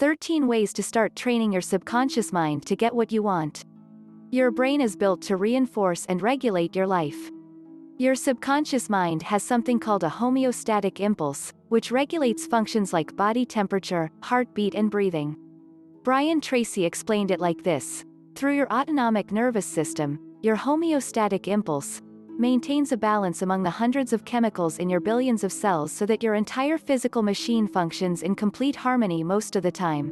13 Ways to Start Training Your Subconscious Mind to Get What You Want. Your brain is built to reinforce and regulate your life. Your subconscious mind has something called a homeostatic impulse, which regulates functions like body temperature, heartbeat, and breathing. Brian Tracy explained it like this: through your autonomic nervous system, your homeostatic impulse maintains a balance among the hundreds of chemicals in your billions of cells so that your entire physical machine functions in complete harmony most of the time.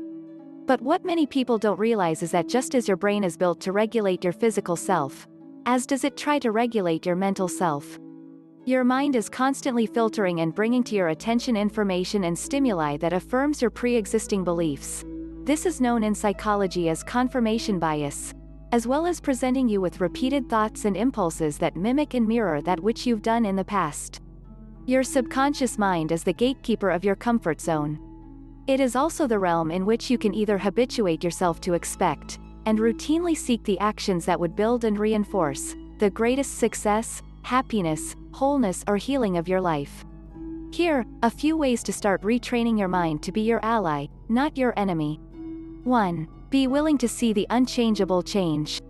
But what many people don't realize is that just as your brain is built to regulate your physical self, as does it try to regulate your mental self. Your mind is constantly filtering and bringing to your attention information and stimuli that affirms your pre-existing beliefs. This is known in psychology as confirmation bias, as well as presenting you with repeated thoughts and impulses that mimic and mirror that which you've done in the past. Your subconscious mind is the gatekeeper of your comfort zone. It is also the realm in which you can either habituate yourself to expect, and routinely seek the actions that would build and reinforce the greatest success, happiness, wholeness, or healing of your life. Here, a few ways to start retraining your mind to be your ally, not your enemy. 1. Be willing to see the unchangeable change.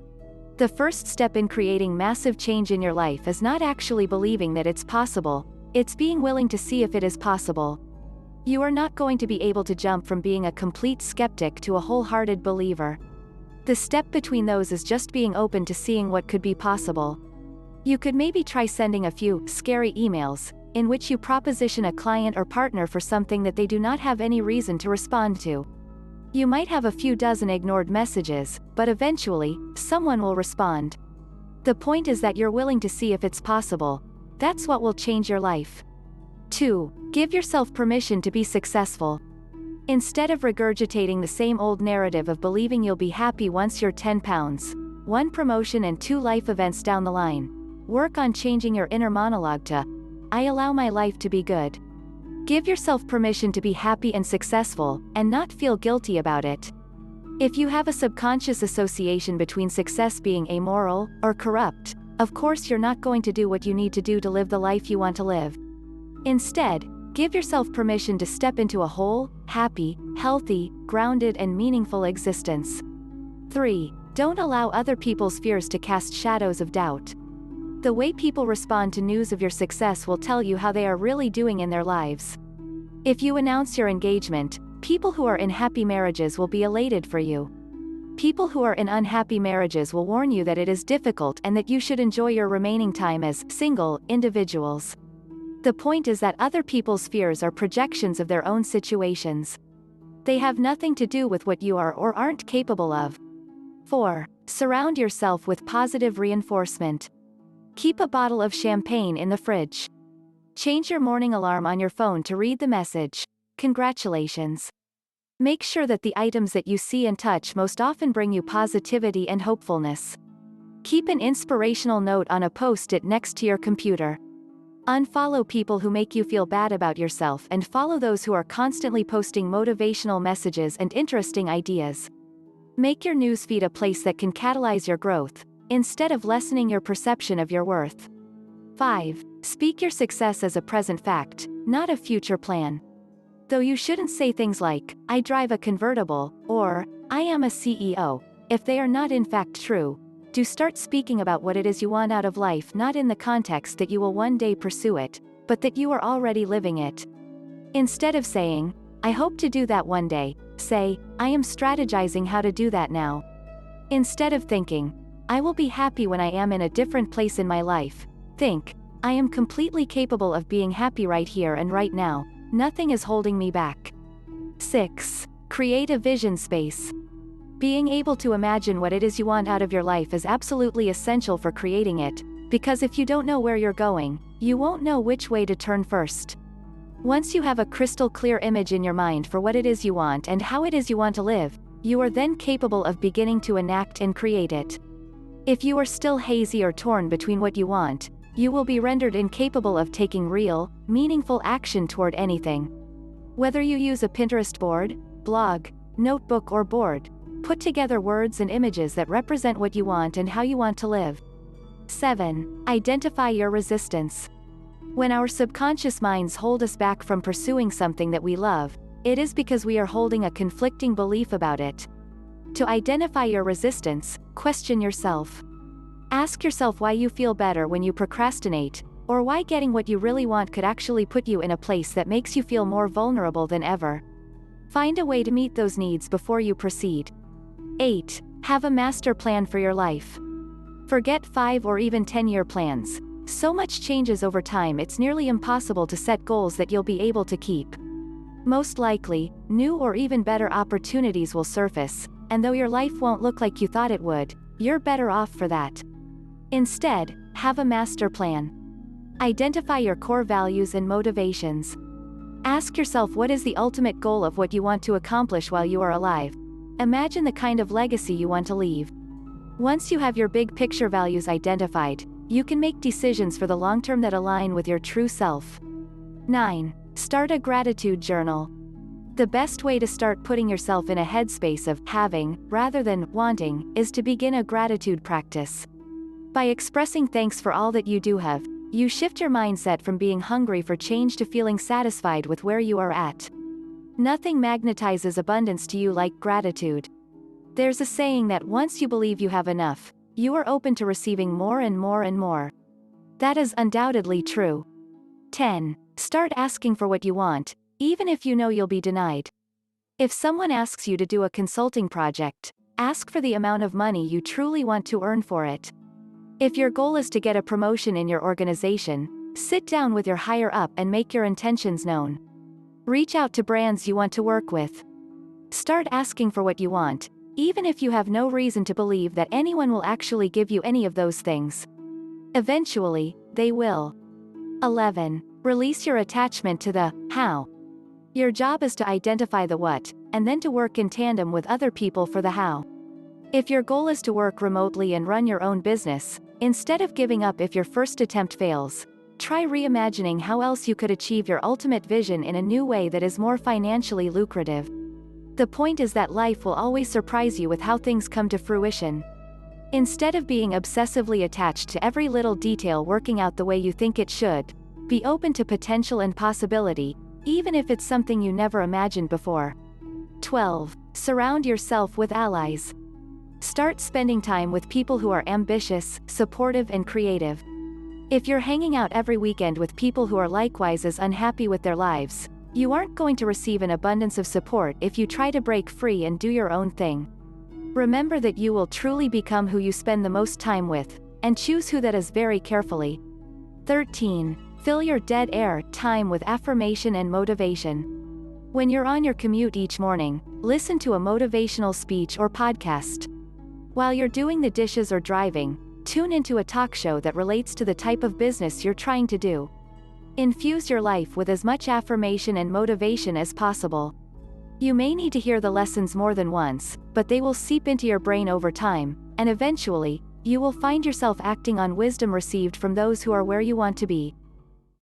The first step in creating massive change in your life is not actually believing that it's possible, it's being willing to see if it is possible. You are not going to be able to jump from being a complete skeptic to a wholehearted believer. The step between those is just being open to seeing what could be possible. You could maybe try sending a few scary emails, in which you proposition a client or partner for something that they do not have any reason to respond to. You might have a few dozen ignored messages, but eventually, someone will respond. The point is that you're willing to see if it's possible. That's what will change your life. 2. Give yourself permission to be successful. Instead of regurgitating the same old narrative of believing you'll be happy once you're 10 pounds, 1 promotion and 2 life events down the line, work on changing your inner monologue to, "I allow my life to be good." Give yourself permission to be happy and successful, and not feel guilty about it. If you have a subconscious association between success being amoral or corrupt, of course you're not going to do what you need to do to live the life you want to live. Instead, give yourself permission to step into a whole, happy, healthy, grounded, and meaningful existence. 3. Don't allow other people's fears to cast shadows of doubt. The way people respond to news of your success will tell you how they are really doing in their lives. If you announce your engagement, people who are in happy marriages will be elated for you. People who are in unhappy marriages will warn you that it is difficult and that you should enjoy your remaining time as single individuals. The point is that other people's fears are projections of their own situations. They have nothing to do with what you are or aren't capable of. 4. Surround yourself with positive reinforcement. Keep a bottle of champagne in the fridge. Change your morning alarm on your phone to read the message, "Congratulations." Make sure that the items that you see and touch most often bring you positivity and hopefulness. Keep an inspirational note on a post-it next to your computer. Unfollow people who make you feel bad about yourself and follow those who are constantly posting motivational messages and interesting ideas. Make your newsfeed a place that can catalyze your growth, instead of lessening your perception of your worth. 5. Speak your success as a present fact, not a future plan. Though you shouldn't say things like, "I drive a convertible," or, "I am a CEO," if they are not in fact true, do start speaking about what it is you want out of life, not in the context that you will one day pursue it, but that you are already living it. Instead of saying, "I hope to do that one day," say, "I am strategizing how to do that now." Instead of thinking, "I will be happy when I am in a different place in my life," think, "I am completely capable of being happy right here and right now. Nothing is holding me back." 6. Create a vision space. Being able to imagine what it is you want out of your life is absolutely essential for creating it, because if you don't know where you're going, you won't know which way to turn first. Once you have a crystal clear image in your mind for what it is you want and how it is you want to live, you are then capable of beginning to enact and create it. If you are still hazy or torn between what you want, you will be rendered incapable of taking real, meaningful action toward anything. Whether you use a Pinterest board, blog, notebook, or board, put together words and images that represent what you want and how you want to live. 7. Identify your resistance. When our subconscious minds hold us back from pursuing something that we love, it is because we are holding a conflicting belief about it. To identify your resistance, question yourself. Ask yourself why you feel better when you procrastinate, or why getting what you really want could actually put you in a place that makes you feel more vulnerable than ever. Find a way to meet those needs before you proceed. 8. Have a master plan for your life. Forget 5 or even 10-year plans. So much changes over time it's nearly impossible to set goals that you'll be able to keep. Most likely, new or even better opportunities will surface, and though your life won't look like you thought it would, you're better off for that. Instead, have a master plan. Identify your core values and motivations. Ask yourself what is the ultimate goal of what you want to accomplish while you are alive. Imagine the kind of legacy you want to leave. Once you have your big picture values identified, you can make decisions for the long term that align with your true self. 9. Start a gratitude journal. The best way to start putting yourself in a headspace of having, rather than wanting, is to begin a gratitude practice. By expressing thanks for all that you do have, you shift your mindset from being hungry for change to feeling satisfied with where you are at. Nothing magnetizes abundance to you like gratitude. There's a saying that once you believe you have enough, you are open to receiving more and more and more. That is undoubtedly true. 10. Start asking for what you want, even if you know you'll be denied. If someone asks you to do a consulting project, ask for the amount of money you truly want to earn for it. If your goal is to get a promotion in your organization, sit down with your higher up and make your intentions known. Reach out to brands you want to work with. Start asking for what you want, even if you have no reason to believe that anyone will actually give you any of those things. Eventually, they will. 11. Release your attachment to the how. Your job is to identify the what, and then to work in tandem with other people for the how. If your goal is to work remotely and run your own business, instead of giving up if your first attempt fails, try reimagining how else you could achieve your ultimate vision in a new way that is more financially lucrative. The point is that life will always surprise you with how things come to fruition. Instead of being obsessively attached to every little detail working out the way you think it should, be open to potential and possibility, even if it's something you never imagined before. 12. Surround yourself with allies. Start spending time with people who are ambitious, supportive and creative. If you're hanging out every weekend with people who are likewise as unhappy with their lives, you aren't going to receive an abundance of support if you try to break free and do your own thing. Remember that you will truly become who you spend the most time with, and choose who that is very carefully. 13. Fill your dead air time with affirmation and motivation. When you're on your commute each morning, listen to a motivational speech or podcast. While you're doing the dishes or driving, tune into a talk show that relates to the type of business you're trying to do. Infuse your life with as much affirmation and motivation as possible. You may need to hear the lessons more than once, but they will seep into your brain over time, and eventually, you will find yourself acting on wisdom received from those who are where you want to be.